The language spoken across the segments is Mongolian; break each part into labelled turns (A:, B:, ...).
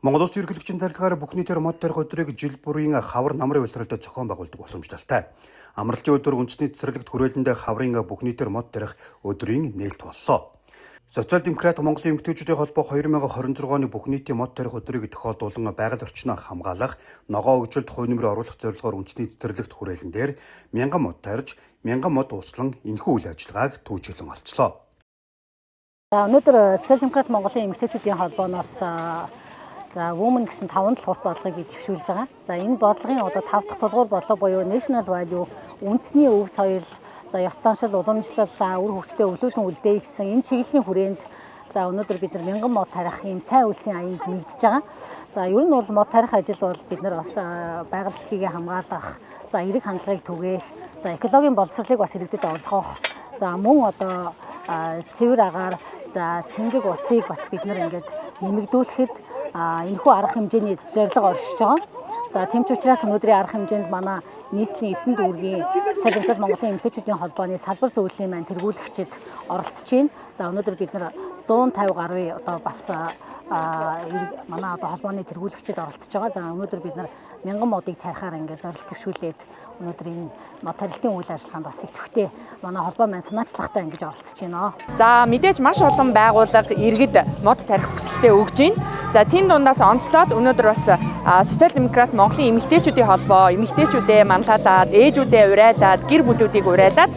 A: Монгол Улсын ерөнхийлөгчийн зарилгаар бүх нийтээр мод тарих өдрийг жил бүрийн хавар намрын улиралд зохион байгуулдаг боломжтой. Амралтын өдөр үндэсний цэцэрлэгт хүрээлэндээ хаврын бүх нийтээр мод тарих өдрийн нээлт боллоо. Социал-демократ Монголын эмэгтэйчүүдийн холбоо 2026 оны бүх нийтийн мод тарих өдрийг тохиолдуулан байгаль орчноо хамгаалах, ногоо өгжилт хувь нэмрээ оруулах зорилгоор үндэсний цэцэрлэгт хүрээлэндээр 1000 мод тарьж, 1000 мод услан энэхүү үйл ажиллагааг түүжүүлэн орцлоо.
B: Өнөөдөр Социал-демократ Монголын эмэгтэйчүүдийн холбооноос Women гэсэн 5 давхурт бодлогыг дэвшүүлж байгаа. За энэ бодлогын 5 дахь тулгуур бодлого буюу National Value, үндэсний өв соёл, ёс заншил, уламжлал, үр хөвгтөд өвлүүлэн үлдээе гэсэн энэ чиглэлийн хүрээнд өнөөдөр бид 1000 мод тарих ийм сайн үлсийн аянд нэгдэж байгаа. За ер нь бол мод тарих ажил бол бид нар бас байгаль дэлхийгээ хамгаалах, эерэг хандлагыг түгээх, экологийн боловсролыг бас иргэдэд олгох. Мөн цэвэр агаар, цэнгэг усыг бас бид нар ингээд нэмэгдүүлэхэд энэхүү арга хэмжээний зорилго оршиж байгаа. Тийм ч учраас өнөөдрийн арга хэмжээнд манай нийслэлийн 9 дүүргийн Социал-демократ Монголын эмэгтэйчүүдийн холбооны салбар зөвлөлийн маань тэргүүлэгчид оролцож байна. Өнөөдөр бид нар 150 гаруй бас манай холбооны тэргүүлэгчид оролцож байгаа. Өнөөдөр бид нар 1000 модыг тарихаар ингээд зорилт төвшүүлээд өнөөдөр энэ мод тарилтын үйл ажиллагаанд бас идэвхтэй манай холбоо маань санаачлагтай ингэж оролцож байна.
C: Мэдээж маш олон байгууллага иргэд мод тарих хүсэлтэд өгж байна. Тийм дундаас онцлоод өнөөдөр бас Социал-демократ Монголын эмэгтэйчүүдийн холбоо эмэгтэйчүүдээ манлайлаад, ээжүүдээ урайлаад, гэр бүлүүдийг урайлаад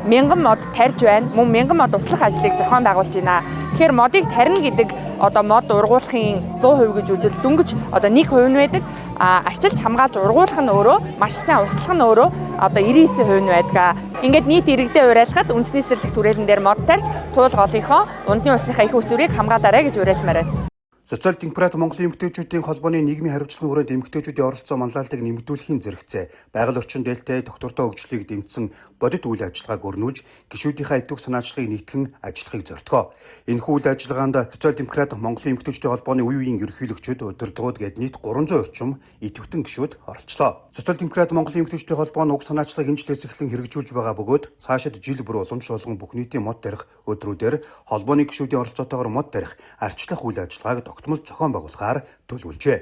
C: 1000 мод тарьж байна. Мөн 1000 мод услах ажлыг зохион байгуулж байна. Тэгэхээр модыг тарина гэдэг мод ургуулахын 100% гэж үзэл дөнгөж 1% нь байдаг. Арчилж хамгаалж ургуулах нь өөрөө, маш сайн услах нь өөрөө 99% нь байдаг. Ингээд нийт иргэдээ уриалахад үндэсний цэцэрлэгт хүрээлэн дээр мод тарьж туул голынхоо ундны усныхаа их усүрийг хамгаалаарай гэж уриалмаар байна.
A: Социал-демократ Монголын эмэгтэйчүүдийн холбооны нийгмийн хариуцлагын хүрээнд эмэгтэйчүүдийн оролцоо манлайлалыг нэмэгдүүлэхийн зэрэгцээ байгаль орчин дээлтэй доктортой хөгжлийг дэмжсэн бодит үйл ажиллагааг өрнүүлж гишүүдийнхээ идэвх санаачлагыг нэгтгэн ажиллахыг зордгоо. Энэхүү үйл ажиллагаанд Социал-демократ Монголын эмэгтэйчүүдийн холбооны үе үеийн ерөнхийлөгчид, удирдлагууд гээд нийт 300 орчим идэвхтэн гишүүд оролцлоо. Социал-демократ Монголын эмэгтэйчүүдийн холбоо нь уг санаачлагыг энэ жилээс эхлэн хэрэгжүүлж байгаа бөгөөд цаашид жил бүр уламжлуулсан бүх нийтийн мод тарих өдрүүдээр холбооны гишүүдийн оролцоотойгоор мод тарих арчлах үйл ажиллагааг тогтмол зохион байгуулахаар төлөвлөжээ.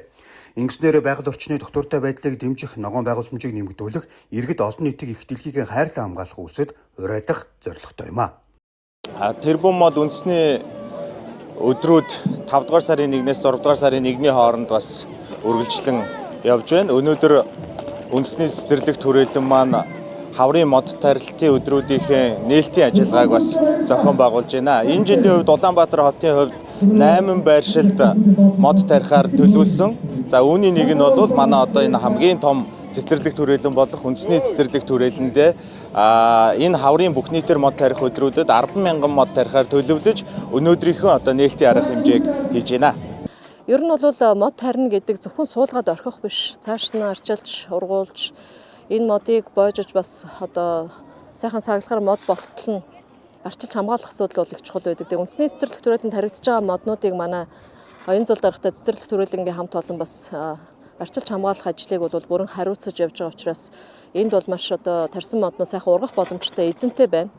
A: Ингэснээр байгаль орчны доктортой байдлыг дэмжих, ногоон байгууламжийг нэмэгдүүлэх, иргэд олон нийтийг их дэлхийгээ хайрлан хамгаалах үйлсэд урайдах зорилготой юм.
D: Тэрбум мод үндэсний өдрүүд 5 дугаар сарын 1-ээс 6 дугаар сарын 1-ний хооронд бас үргэлжлэн явж байна. Өнөөдөр үндэсний цэцэрлэгт хүрээлэн маань хаврын мод тарилтын өдрүүдийн нээлтийн ажиллагааг бас зохион байгуулж байна. Энэ жилийн хувьд Улаанбаатар хотын хувьд 8 байршилд мод тарихаар төлөвлөсөн. Үүний нэг нь бол манай энэ хамгийн том цэцэрлэгт хүрээлэн болох үндэсний цэцэрлэгт хүрээлэндээ энэ хаврын бүх нийтээр мод тарих өдрүүдэд 100000 мод тарихаар төлөвлөж өнөөдрийнхөө нээлтийн арга хэмжээг хийж байна.
E: Ер нь бол мод тарина гэдэг зөвхөн суулгаад орхих биш, цааш нь арчилж, ургуулж энэ модыг боожж бас сайхан саглахаар мод болтол нь арчилж хамгаалах асуудал бол их чухал байдаг. Үндэсний цэцэрлэгт хүрээлэнд харагдаж байгаа моднуудыг манай оюун зул даргатай цэцэрлэгт хүрээлэнгийн хамт олон бас арчилж хамгаалах ажлыг бол бүрэн хариуцаж явж байгаа учраас энд бол маш тарьсан модноо сайхан ургах боломжтой эзэнтэй байна.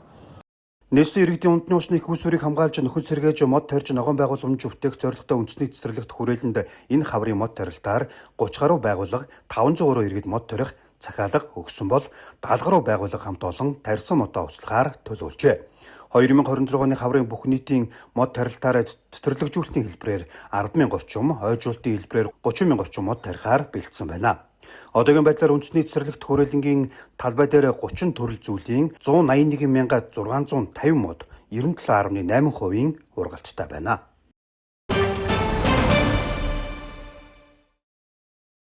A: Нийслэлийн иргэдийн ундны усны их усүрийг хамгаалж нөхөд сэргээж мод тарьж ногоон байгууламж өвтөх зорилготой үндэсний цэцэрлэгт хүрээлэнд энэ хаврын мод тарилтаар 30 гаруй байгууллага 500 гаруй иргэд мод тарих захиалга өгсөн бол 70 гаруй байгууллага хамт олон тарьсан модоо услахаар төлөвлөжээ. 2026 оны хаврын бүх нийтийн мод тарилтаар цэцэрлэгжүүлэлтийн хэлбэрээр 100000 орчим, хойжуулалтын хэлбэрээр 30000 орчим мод тарихаар бэлдсэн байна. Одоогийн байдлаар үндэсний цэцэрлэгт хүрээлэнгийн талбай дээр 30 төрөл зүйлийн 181650 мод 97.8% ургалттай байна.